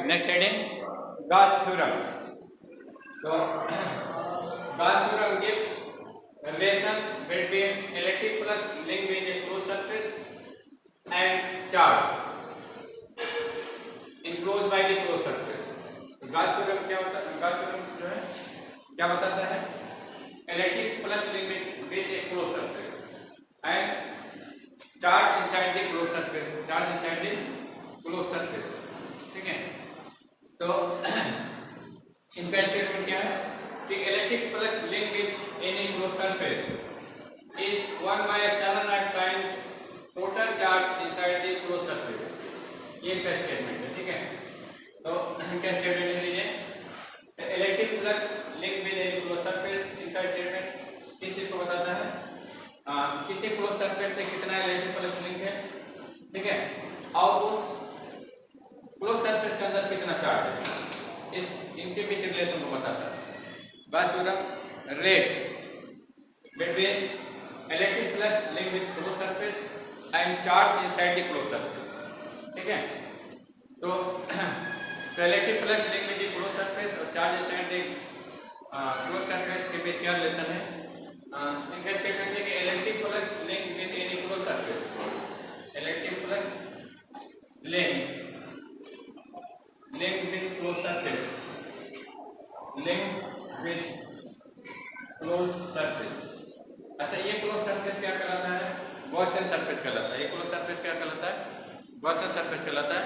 next heading, Gauss theorem. So Gauss theorem gives a relation between electric flux linked with a closed surface and charge enclosed by the closed surface. Gauss theorem क्या होता है? Gauss theorem जो है क्या बताता है? Electric flux linked with a closed surface and charge inside the closed surface. Charge inside the closed surface. ठीक है? तो इनका स्टेटमेंट क्या है कि electric flux link with any close surface is 1 by epsilon naught times total charge inside the close surface. ये इनका statement है. ठीक है? तो इनका स्टेटमेंट लिख लीजिए. Electric flux link with any close surface, इनका स्टेटमेंट किस चीज को बताता है? किसी क्लोज सरफेस से कितना इलेक्ट्रिक फ्लक्स लिंक है. ठीक है? और उस क्लोज सरफेस के अंदर कितना चार्ज है, इस इनके बीच रिलेशन को बताता है. Gauss theorem relate between electric flux linked with closed surface and charge inside the closed surface. ठीक है? तो electric flux link with the close surface और charge inside the close surface के बीच क्या रिलेशन है? इनका स्टेटमेंट है कि electric flux link with any close surface, electric flux link with closed surface, link with closed surface. अच्छा, ये क्लोज सरफेस क्या कहलाता है? गॉसियन सरफेस कहलाता है. ये क्लोज सरफेस क्या कहलाता है? गॉसियन सरफेस कहलाता है.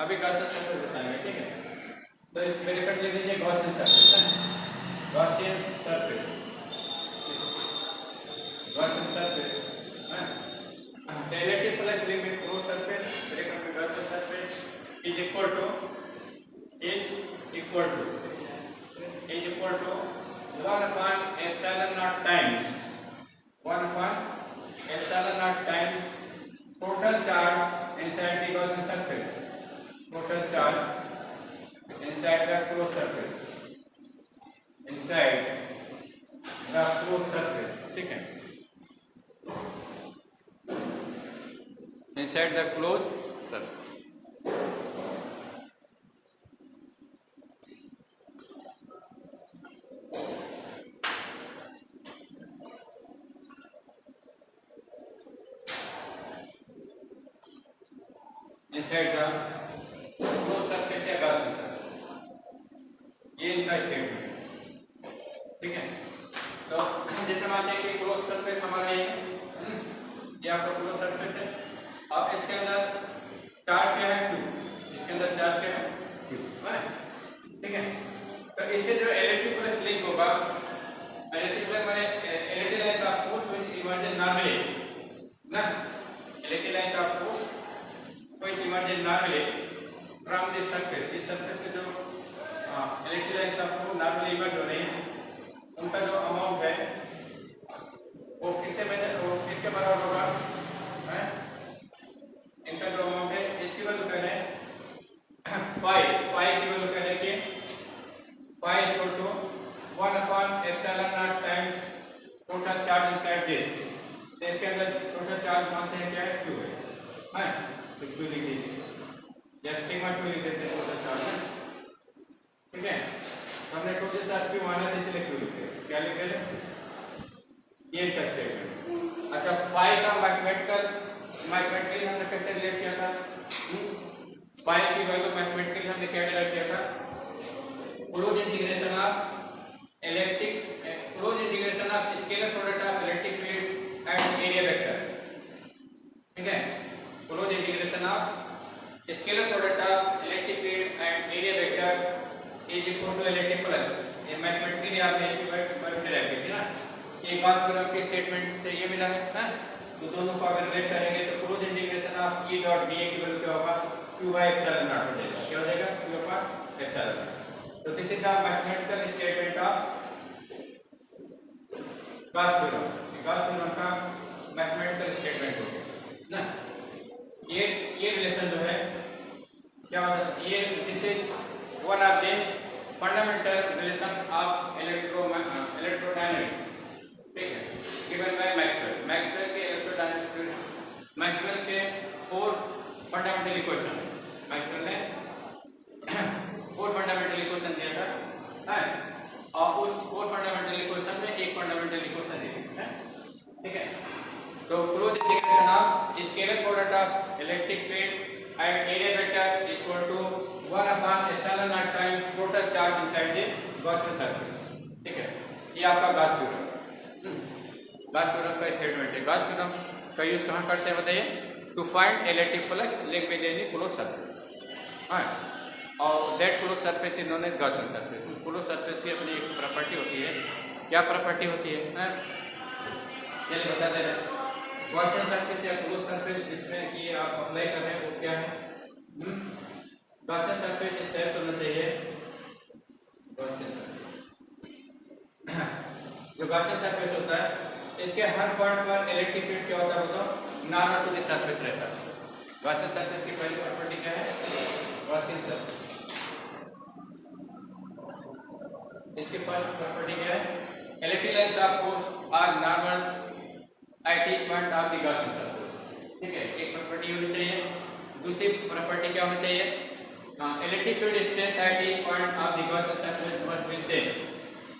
अभी गॉसियन सरफेस बताएंगे. ठीक है? तो इस मेरे पर ले लीजिए गॉसियन सरफेस है. गॉसियन सरफेस, गॉसियन सरफेस है. Electric flux link with close surface, bracket में Gaussian surface is equal to 1 upon epsilon naught times 1 upon epsilon naught times total charge inside the Gaussian surface, total charge inside the closed surface, inside the closed surface. ठीक है? inside the closed surface. inside the closed surface या Gaussian surface. ये इनका statement. ठीक है? तो जैसे मानते हैं कि क्लोज सरफेस हमारा ये आपका क्लोज सरफेस है. अब इसके अंदर चार्ज क्या है? Q. इसके अंदर चार्ज क्या है? Q. ठीक है? तो इससे जो इलेक्ट्रिक फ्लक्स लिंक होगा, इलेक्ट्रिक फ्लक्स माने electric lines of force which emerge normally ना, electric lines of force which emerge normally from this surface. इस surface से जो इलेक्ट्रिक लाइंस आपको नॉर्मली इमर्ज हो रही है, उनका जो अमाउंट है वो किसके बराबर होगा? इनका जो अमाउंट है इसकी वैल्यू क्या है? फाई की वैल्यू क्या है कि phi equal to 1 upon epsilon naught times total charge inside this. तो इसके अंदर टोटल चार्ज मानते हैं क्या है? Q है. तो Q लिख दीजिए या सिग्मा Q लिख देते हैं टोटल चार्ज. ठीक है? तो हमने टोटल चार्ज Q माना था इसलिए Q लिखे. क्या लिखे? ये का स्टेटमेंट. अच्छा, फाई का मैथमेटिकली हमने कैसे डिराइव किया था? फाई की वैल्यू मैथमेटिकली हमने क्या डिराइव किया था? Close integration of scalar product of electric field and area vector. ठीक है? Close integration of scalar product of electric field and area vector is equal to electric flux. ये mathematically आपने एक बार derive की थी ना. एक गॉस थ्योरम के स्टेटमेंट से ये मिला है. तो दोनों को अगर रिलेट करेंगे तो close integration of E dot dA की वैल्यू क्या होगा? Q by epsilon naught हो जाएगा. क्या हो जाएगा? Q upon epsilon naught. तो this is the mathematical statement of Gauss theorem. Gauss theorem का मैथमेटिकल स्टेटमेंट हो गया ना. ये रिलेशन जो है क्या होता है? ये this is one of the fundamental relation of electrodynamics. ठीक है? गिवन बाय मैक्सवेल के इलेक्ट्रोडायनेमिक्स, मैक्सवेल के 4 फंडामेंटल इक्वेशन मैक्सवेल ने charge inside the Gaussian surface. ठीक है, ये आपका गॉस थ्योरम, गॉस थ्योरम का स्टेटमेंट है। गॉस थ्योरम का यूज कहाँ करते हैं बताइए? To find electric flux link with any close surface. हाँ, और that close surface is known as Gaussian surface. उस क्लोज सरफेस की अपनी एक प्रॉपर्टी होती है। क्या प्रॉपर्टी होती है? हाँ, चलिए बता दे रहे। गॉसियन सरफेस या क्लोज सरफेस जिसमें कि आप अप्लाई कर रहे हैं वो क्या है? गॉसियन सरफेस इस टाइप होना चाहिए। गॉसियन सरफेस, जो गॉसियन सरफेस होता है इसके हर पॉइंट पर इलेक्ट्रिक फील्ड क्या होता है बताओ? नॉर्मल टू द सरफेस रहता है। गॉसियन सरफेस की पहली प्रॉपर्टी क्या है? गॉसियन सरफेस, इसके फर्स्ट प्रॉपर्टी क्या है? Electric lines of force are normal at each point of the Gaussian surface. ठीक है, एक प्रॉपर्टी होनी चाहिए। दूसरी प्रॉपर्टी क्या होनी चाहिए? Electric field strength at each point of the Gaussian surface must be same.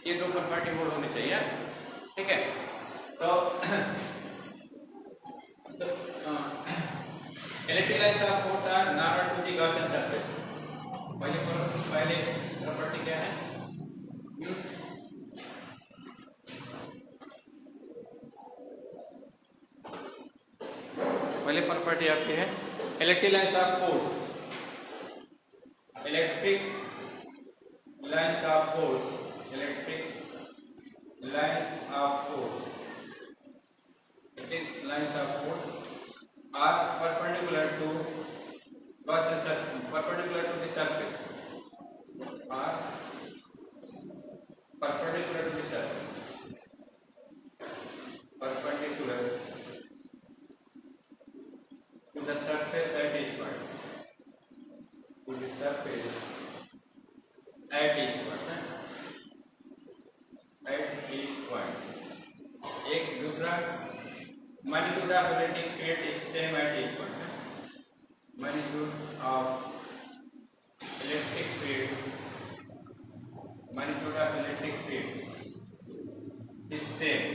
ये दो प्रॉपर्टी बोल होनी चाहिए। ठीक है, तो electric lines of force are normal to the Gaussian surface. पहले प्रॉपर्टी क्या है? पहली प्रॉपर्टी आपकी है electric lines of force, electric lines of force, electric lines of force, electric lines of force are perpendicular to Gaussian surface, perpendicular to the surface, are perpendicular to the surface, परपेंडिकुलर to the surface at each point, to the surface at each point, at each point. एक दूसरा magnitude of electric field is same at each point. Magnitude of electric field, magnitude of electric field is same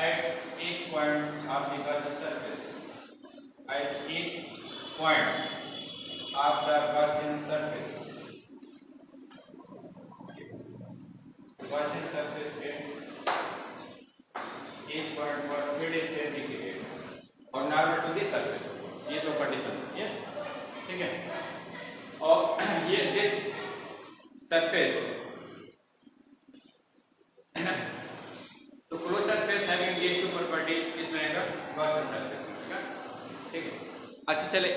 at each point of the Gaussian surface, at each point of the Gaussian surface, Gaussian surface के each point पर field strength दिखेगी और normal to the surface. ये दो condition है, ठीक है। और ये दिस सरफेस तो क्लोज सरफेस हैविंग ये टू प्रॉपर्टी किसमें आएगा? गॉसियन सरफेस में, ठीक है। अच्छा चले,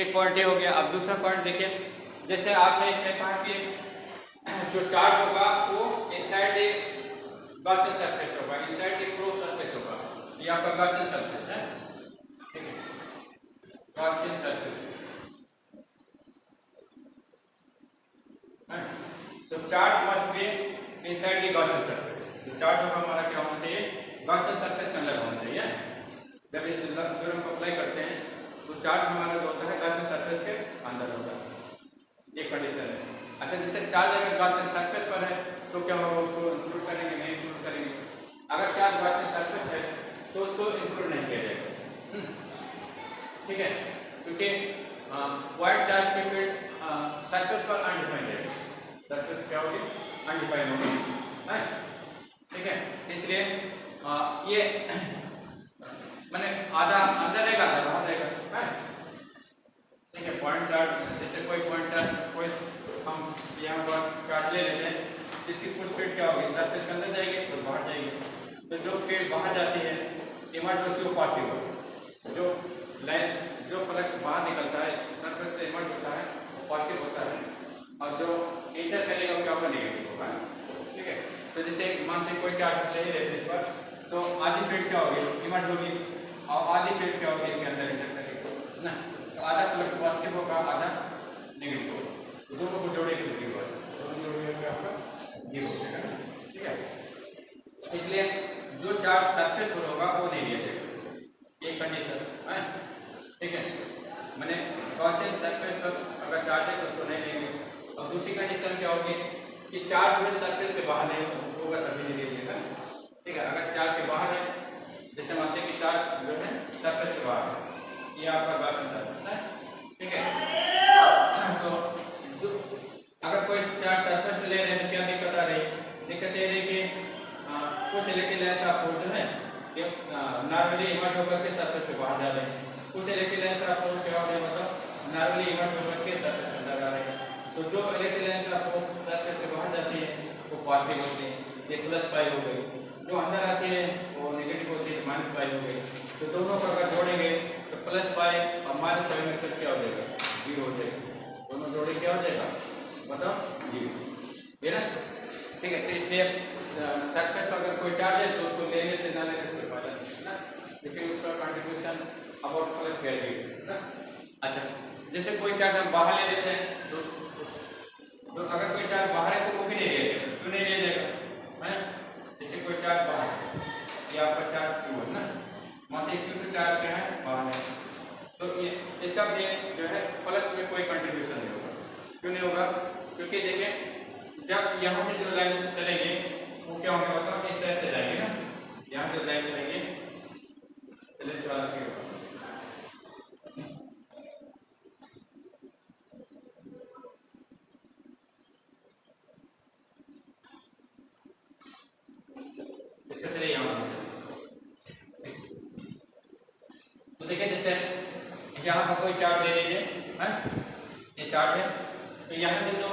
एक पॉइंट ये हो गया। अब दूसरा पॉइंट देखिए, जैसे आपने इसमें कहा कि जो चार्ज होगा वो इनसाइड द गॉसियन सरफेस होगा, इनसाइड द क्लोज सरफेस होगा। ये आपका गॉसियन सरफेस है, ठीक है, गॉसियन सरफेस। तो charge must be inside the Gaussian surface. तो चार्ज होगा हमारा क्या होना चाहिए? गॉसियन सरफेस के अंदर होना चाहिए। जब इस थ्योरम को अप्लाई करते हैं तो चार्ज हमारा जो होता है गॉसियन सरफेस के अंदर होता है, ये कंडीशन है। अच्छा, जैसे चार्ज अगर गॉसियन सरफेस पर है तो क्या होगा? उसको इंक्लूड करेंगे, नहीं इंक्लूड करेंगे। अगर चार्ज गॉसियन सरफेस है तो उसको इंक्लूड नहीं किया जाएगा, ठीक है, क्योंकि पॉइंट चार्ज की फील्ड सरफेस पर अनडिफाइंड है। सरफेस क्या होगी? अनडिफाइंड होगी, ठीक है। इसलिए ये मैंने आधा अंदर रहेगा, आधा बाहर रहेगा, ठीक है। पॉइंट चार्ज, जैसे कोई पॉइंट चार्ज, कोई हम यहाँ पर चार्ज ले लेते हैं, जिसकी कुछ फील्ड क्या होगी? सरफेस के अंदर जाएगी तो बाहर जाएगी। तो जो फील्ड बाहर जाती है इमर्ज होती है, वो पॉजिटिव होती है। जो लाइंस, जो फ्लक्स बाहर निकलता है सरफेस से इमर्ज होता है वो पॉजिटिव होता है, और जो इंटर करेगा वो क्या होगा? नेगेटिव होगा, ठीक है। तो जैसे मानते हैं कोई चार्ज ले लेते हैं इस पर, तो आधी फील्ड क्या होगी? इमर्ज होगी, और आधी फील्ड क्या होगी? इसके अंदर इंटर करेगी ना। तो आधा फ्लक्स पॉजिटिव होगा, आधा नेगेटिव होगा। तो दोनों को जोड़ेंगे तो जीरो है, दोनों जोड़ेंगे आपका जीरो हो जाएगा, ठीक है। इसलिए जो चार्ज सरफेस पर होगा वो नहीं लिया जाएगा, एक कंडीशन है, ठीक है। मैंने गॉसियन सरफेस पर अगर चार्ज है तो उसको नहीं लेंगे। और दूसरी कंडीशन क्या होगी कि चार्ज जो सरफेस से बाहर नहीं होगा तभी नहीं लीजिएगा, ठीक है। अगर चार्ज से बाहर है, जैसे मानते हैं कि चार्ज जो है सरफेस से बाहर है, ये आपका गॉसियन सरफेस है, ठीक है। तो नॉर्मली इन्वर्ट होकर के सरफेस के अंदर आ रहे हैं। तो जो इलेक्ट्रिक लाइन से आपको सरफेस से बाहर जाती है वो पॉजिटिव होती है, ये प्लस पाई हो गई। जो अंदर आती है वो नेगेटिव होती है, माइनस पाई हो गई। तो दोनों को अगर जोड़ेंगे तो प्लस पाई और माइनस पाई में क्या हो जाएगा, जीरो हो जाएगा। दोनों जोड़े क्या हो जाएगा बताओ, जीरो, है ना। ठीक है, तो इसलिए सरफेस पर अगर कोई चार्ज है तो उसको लेने से ना लेने से फायदा नहीं ना, लेकिन उसका कंट्रीब्यूशन अबाउट फ्लक्स ग्रेविटी ना। अच्छा, जैसे कोई चार्ज हम बाहर ले लेते हैं तो अगर कोई चार्ज बाहर है तो वो भी नहीं लेगा, क्यों नहीं ले जाएगा है। जैसे कोई चार्ज बाहर है, ये आपका चार्ज क्यू है ना, मानिए क्यू तो चार्ज क्या है, बाहर है, तो ये इसका भी जो है फ्लक्स में कोई कंट्रीब्यूशन नहीं होगा। क्यों नहीं होगा, क्योंकि देखिए जब यहाँ से जो लाइन चलेंगे वो क्या होंगे बताओ, इस तरह से जाएंगे ना, यहाँ जो लाइन चलेंगे इस वाला क्या होगा, इसके तरह यहाँ तो देखिए जैसे यहाँ पर कोई चार्ट ले लीजिए है, ये चार्ट है, तो यहाँ से जो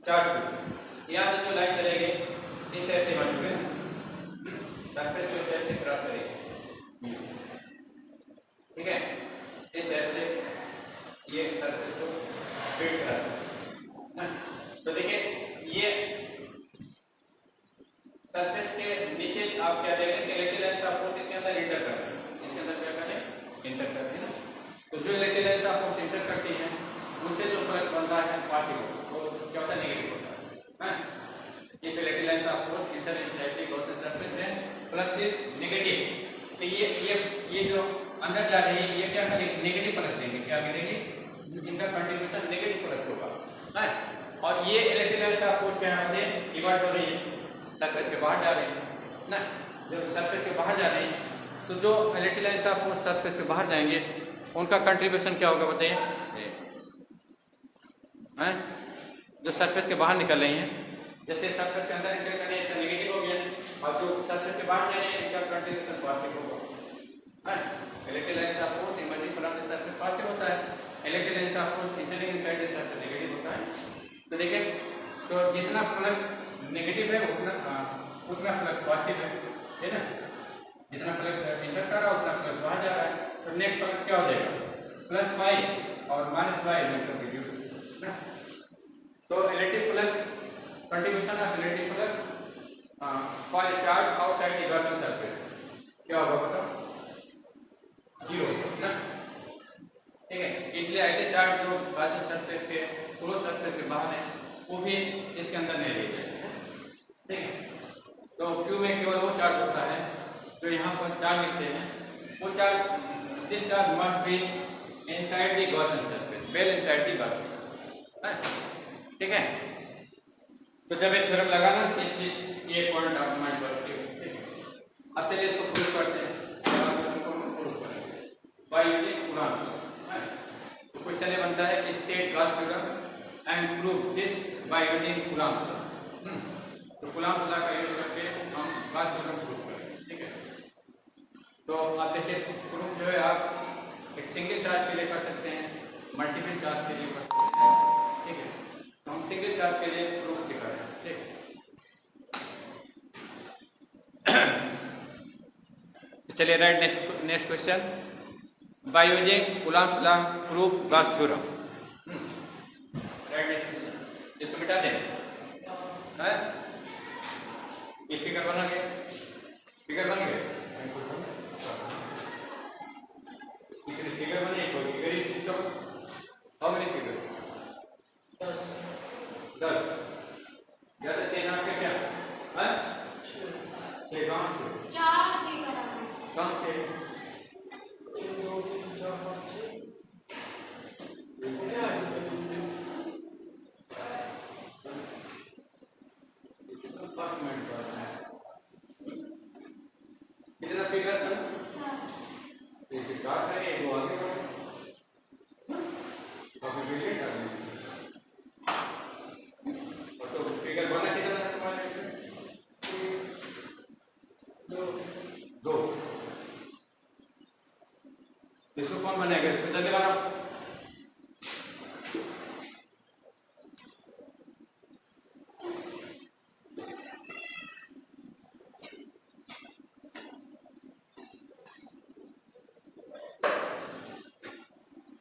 चार्ज यहाँ से जो लाइन चलेगी इस तरह से बनेंगे ना, सरफेस को इस तरह से क्रॉस करेगी, ठीक है, इस तरह से ये सरफेस को फिट करा। तो देखिए ये सरफेस के नीचे आप क्या देखेंगे, इलेक्ट्रिक लाइन से आपको इसके अंदर इंटर कर रहे हैं, इसके अंदर क्या करें, इंटर करते हैं ना। तो जो इलेक्ट्रिक लाइन से आपको इंटर करती है उससे जो फ्लक्स बनता है पॉजिटिव, वो क्या होता है, नेगेटिव होता है। ये इलेक्ट्रिक लाइन से आपको इंटर इनसाइड गॉसियन सरफेस है, फ्लक्स इज नेगेटिव। तो ये जो अंदर जा रही है ये क्या करेगी, नेगेटिव फ्लक्स देंगे, क्या करेगी, इनका कंट्रीब्यूशन नेगेटिव फ्लक्स होगा है। और ये इलेक्ट्रिक लाइन से आपको क्या होते हैं, डिवाइड हो रही है, सरफेस के बाहर जा रहे हैं ना। जब सरफेस के बाहर जा रहे हैं तो जो इलेक्ट्रिक लाइन से आपको सरफेस के बाहर जाएंगे उनका कंट्रीब्यूशन क्या होगा बताइए, हैं जो सरफेस के बाहर निकल रही हैं, जैसे सरफेस के अंदर इंटर कर रहे हैं इसका नेगेटिव हो गया, और जो सरफेस के बाहर जा रहे हैं इनका कंट्रीब्यूशन पॉजिटिव होगा है। इलेक्ट्रिक लाइन से आपको emerging from the surface positive होता है, इलेक्ट्रिक लाइन से आपको entering inside the surface negative होता है। तो देखिए तो जितना फ्लक्स नेगेटिव है उतना फ्लक्स पॉजिटिव है ना, जितना फ्लक्स इंटर कर रहा है उतना फ्लक्स बाहर जा रहा है, तो नेट फ्लक्स क्या हो जाएगा, प्लस पाई और माइनस पाई ना। तो electric flux contribution of electric flux for a charge outside the Gaussian surface क्या होगा बताओ, जीरो ना। ठीक है, इसलिए ऐसे चार्ज जो गॉसियन सरफेस के क्लोज सरफेस के बाहर है वो भी इसके अंदर नहीं ले जाएंगे, ठीक है। तो क्यू में केवल वो चार्ज होता है जो यहाँ पर चार्ज लिखते हैं, वो charge this charge must be inside the Gaussian surface, well inside the Gaussian surface, ठीक है। तो जब ये थ्योरम लगा ना ये पॉइंट आप माइंड पर रखिए, ठीक है। अब चलिए इसको प्रूव करते हैं, बाय यूजिंग कूलॉम्स लॉ। तो क्वेश्चन ये बनता है कि state Gauss theorem and prove this by using Coulomb's law. तो कूलॉम्स लॉ का यूज करके हम गॉस थ्योरम प्रूव करेंगे, ठीक है। तो आप देखिए प्रूफ जो है आप एक सिंगल चार्ज के लिए कर सकते हैं, मल्टीपल चार्ज के लिए कर सकते हैं, ठीक है। तो हम सिंगल चार्ज के लिए प्रूफ दिखा रहे हैं, ठीक। चलिए right next question, by using Coulomb's law proof Gauss theorem. Right next question, इसको मिटा दें है, ये फिगर बना गया, फिगर बन गया, फिगर बने, कोई figure he how many figure, 10 ज्यादा तेज आपके क्या है, 6 कहाँ से, 4 फिगर कहाँ से, 1 2 3 4 5 6 5 मिनट बाद कितना फिगर सर, 4 है, वो आगे बढ़े काफी ब्रिलियंट आदमी, और तो फिगर बना कितना है तुम्हारे, 2 इसको कौन बनाएगा,